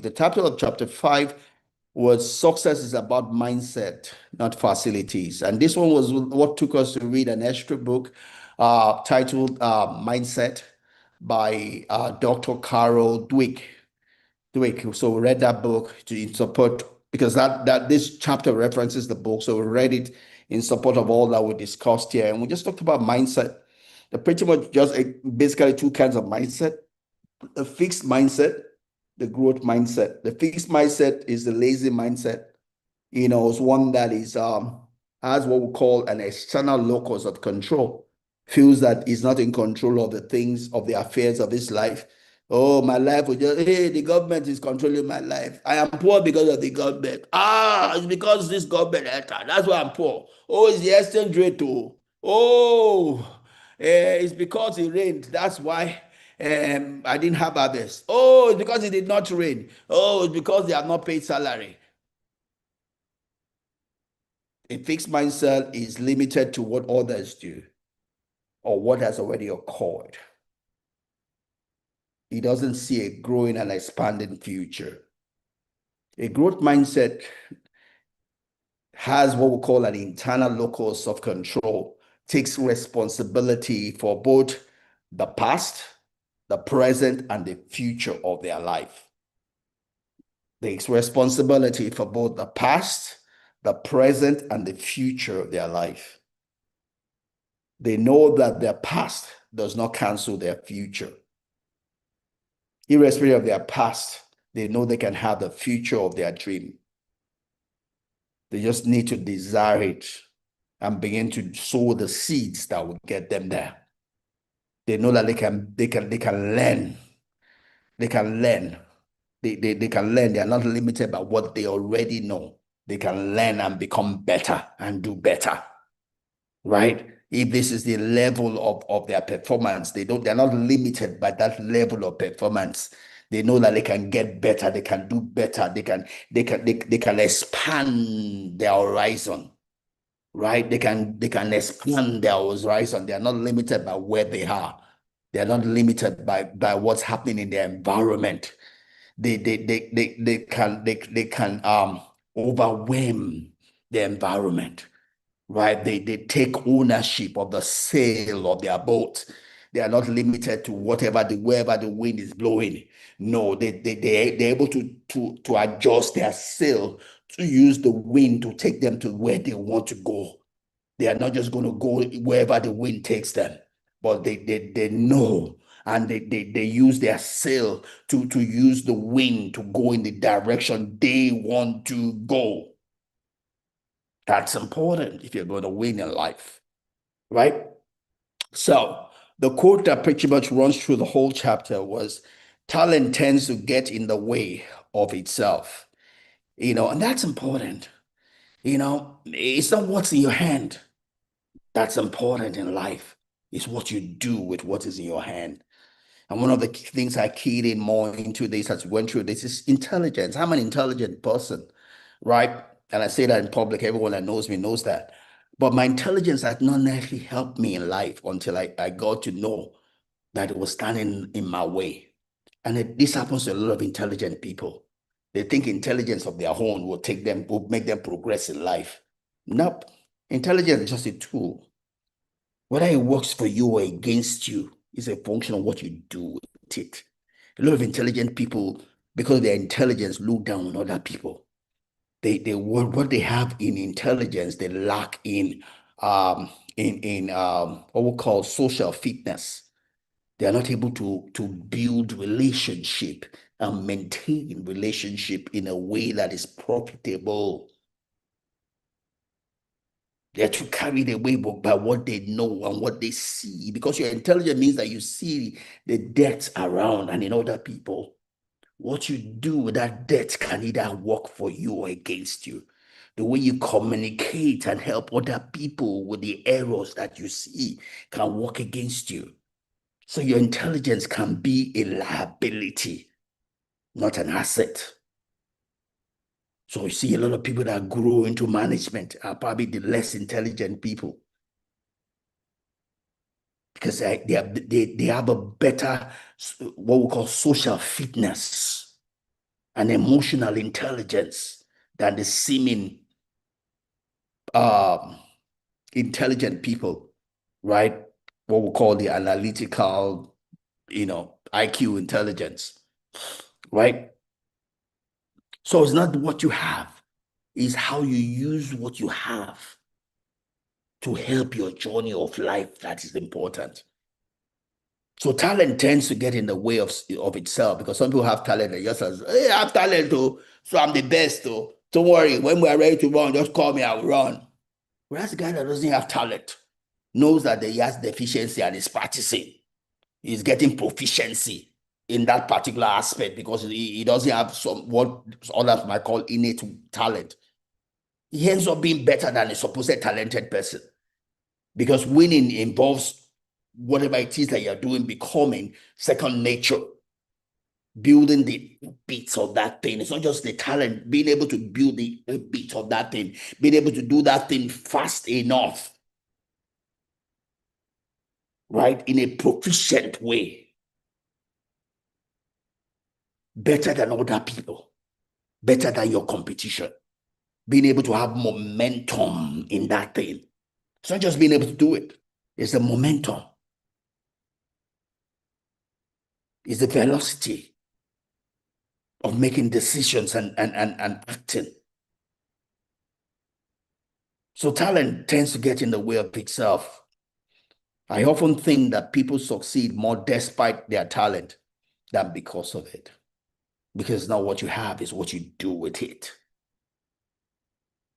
The title of chapter 5 was Success is About Mindset, Not Facilities. And this one was what took us to read an extra book titled Mindset by Dr. Carol Dweck. So we read that book in support because that this chapter references the book. So we read it in support of all that we discussed here. And we just talked about mindset. Pretty much just basically two kinds of mindset: a fixed mindset, the growth mindset. The fixed mindset is the lazy mindset. It's one that is has what we call an external locus of control, feels that he's not in control of the things, of the affairs of his life. Oh, my life will just, hey, the government is controlling my life. I am poor because of the government. It's because this government entered. That's why I'm poor. Oh, it's the exchange rate too. Oh, it's because it rained. That's why I didn't have harvest. Oh, it's because it did not rain. Oh, it's because they have not paid salary. A fixed mindset is limited to what others do or what has already occurred. He doesn't see a growing and expanding future. A growth mindset has what we call an internal locus of control, takes responsibility for both the past, the present, and the future of their life. Takes responsibility for both the past, the present, and the future of their life. They know that their past does not cancel their future. Irrespective of their past, they know they can have the future of their dream. They just need to desire it and begin to sow the seeds that will get them there. They know that they can learn. They can learn. They can learn. They are not limited by what they already know. They can learn and become better and do better. Right? If this is the level of their performance, they're not limited by that level of performance. They know that they can get better, they can do better, they can expand their horizon, right? They can expand their horizon. They are not limited by where they are. They are not limited by what's happening in their environment. They can overwhelm the environment. Right? They take ownership of the sail of their boat. They are not limited to wherever the wind is blowing. No, they're able to adjust their sail to use the wind to take them to where they want to go. They are not just going to go wherever the wind takes them, but they know, and they use their sail to use the wind to go in the direction they want to go. That's important if you're going to win in life, right? So the quote that pretty much runs through the whole chapter was, talent tends to get in the way of itself, and that's important. It's not what's in your hand that's important in life. It's what you do with what is in your hand. And one of the things I keyed in more into this as we went through this is intelligence. I'm an intelligent person, right? And I say that in public. Everyone that knows me knows that. But my intelligence has not necessarily helped me in life until I got to know that it was standing in my way. And this happens to a lot of intelligent people. They think intelligence of their own will make them progress in life. Nope. Intelligence is just a tool. Whether it works for you or against you is a function of what you do with it. A lot of intelligent people, because of their intelligence, look down on other people. What they have in intelligence, they lack in what we call social fitness. They are not able to build relationship and maintain relationship in a way that is profitable. They're too carried away by what they know and what they see, because your intelligence means that you see the depths around and in other people. What you do with that debt can either work for you or against you. The way you communicate and help other people with the errors that you see can work against you. So your intelligence can be a liability, not an asset. So you see a lot of people that grow into management are probably the less intelligent people, because they have a better, what we call social fitness. and emotional intelligence than the seeming um, intelligent people, right? What we call the analytical, IQ intelligence, right? So it's not what you have, it's how you use what you have to help your journey of life that is important. So talent tends to get in the way of itself because some people have talent and just says, hey, I have talent too, so I'm the best too. Don't worry, when we are ready to run, just call me, I'll run. Whereas the guy that doesn't have talent knows that he has deficiency and is practicing. He's getting proficiency in that particular aspect because he doesn't have some what others might call innate talent. He ends up being better than a supposed talented person because winning involves whatever it is that you're doing becoming second nature, building the bits of that thing. It's not just the talent, being able to build the bits of that thing, being able to do that thing fast enough, right, in a proficient way, better than other people, better than your competition, being able to have momentum in that thing. It's not just being able to do it, it's the momentum, it's the velocity of making decisions and acting. So talent tends to get in the way of itself. I often think that people succeed more despite their talent than because of it. Because it's not what you have, it's what you do with it.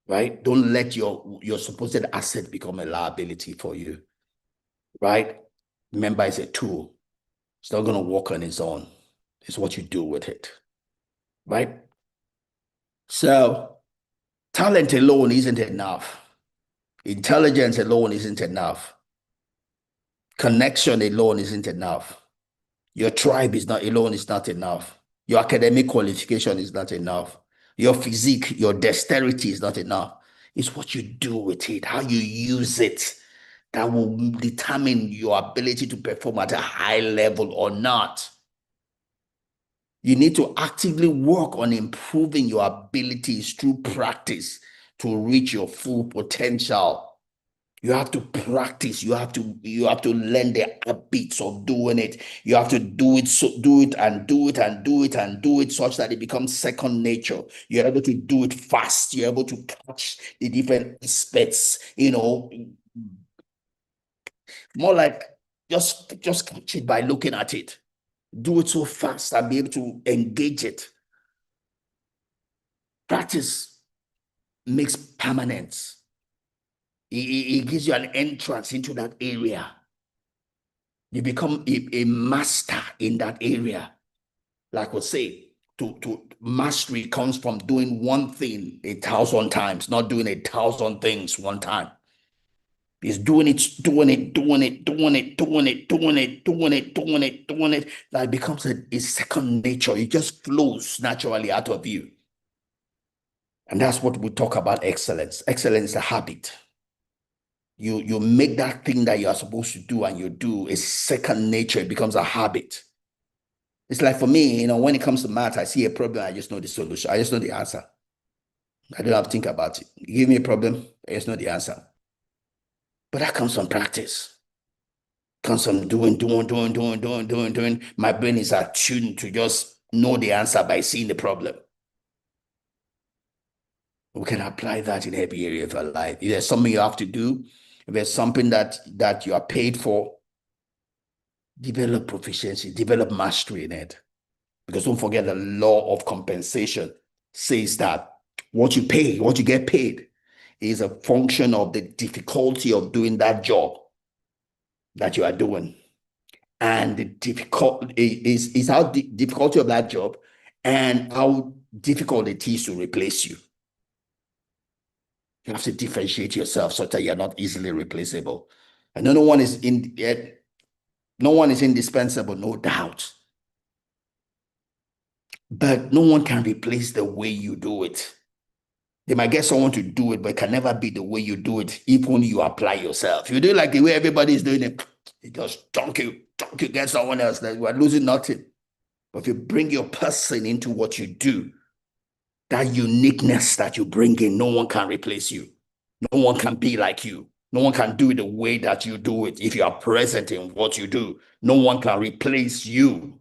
Right? Don't let your supposed asset become a liability for you. Right? Remember, it's a tool. It's not going to work on its own. It's what you do with it. Right? So talent alone isn't enough. Intelligence alone isn't enough. Connection alone isn't enough. Your tribe is not alone is not enough. Your academic qualification is not enough. Your physique, your dexterity is not enough. It's what you do with it, how you use it, that will determine your ability to perform at a high level or not. You need to actively work on improving your abilities through practice to reach your full potential. You have to practice. You have to learn the habits of doing it. You have to do it, so do it and do it and do it and do it such that it becomes second nature. You're able to do it fast. You're able to catch the different aspects, more like just catch it by looking at it. Do it so fast and be able to engage it. Practice makes permanence. It gives you an entrance into that area. You become a master in that area. Like we say, to mastery comes from doing one thing 1,000 times, not doing 1,000 things one time. It's doing it, doing it, doing it, doing it, doing it, doing it, doing it, doing it, doing it. That becomes a second nature. It just flows naturally out of you. And that's what we talk about excellence. Excellence is a habit. You make that thing that you are supposed to do and you do a second nature. It becomes a habit. It's like for me, when it comes to math, I see a problem, I just know the solution. I just know the answer. I don't have to think about it. You give me a problem, I just know the answer. But that comes from practice. Comes from doing. My brain is attuned to just know the answer by seeing the problem. We can apply that in every area of our life. If there's something you have to do, if there's something that you are paid for, develop proficiency, develop mastery in it. Because don't forget the law of compensation says that what you pay, what you get paid is a function of the difficulty of doing that job that you are doing. And the difficult is how the difficulty of that job and how difficult it is to replace you. You have to differentiate yourself so that you're not easily replaceable. And no one is indispensable, no doubt. But no one can replace the way you do it. They might get someone to do it, but it can never be the way you do it if only you apply yourself. If you do it like the way everybody is doing it, it just dunk you, get someone else. Like, you are losing nothing. But if you bring your person into what you do, That uniqueness that you bring in, no one can replace you. No one can be like you. No one can do it the way that you do it. If you are present in what you do, no one can replace you.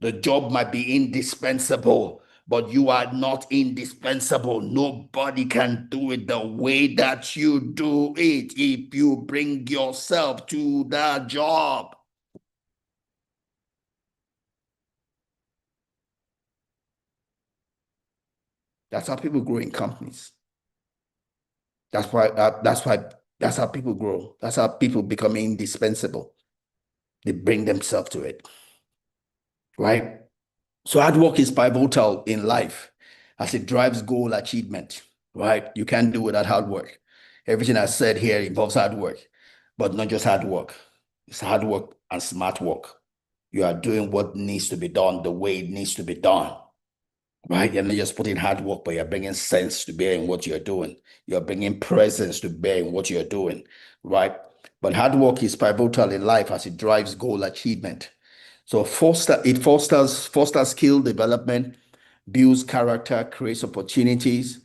The job might be indispensable, but you are not indispensable. Nobody can do it the way that you do it if you bring yourself to the job. That's how people grow in companies. That's how people grow. That's how people become indispensable. They bring themselves to it, right? So hard work is pivotal in life as it drives goal achievement, right? You can't do without hard work. Everything I said here involves hard work, but not just hard work. It's hard work and smart work. You are doing what needs to be done the way it needs to be done, right? You're not just putting hard work, but you're bringing sense to bear in what you're doing. You're bringing presence to bear in what you're doing, right? But hard work is pivotal in life as it drives goal achievement. So it fosters skill development, builds character, creates opportunities,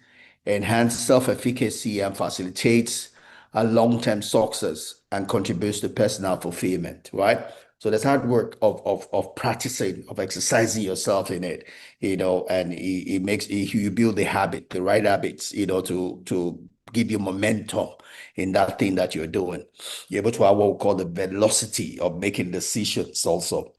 enhances self-efficacy, and facilitates a long-term success and contributes to personal fulfillment, right? So there's hard work of practicing, of exercising yourself in it, and you build the habit, the right habits, to give you momentum in that thing that you're doing. You're able to have what we call the velocity of making decisions also.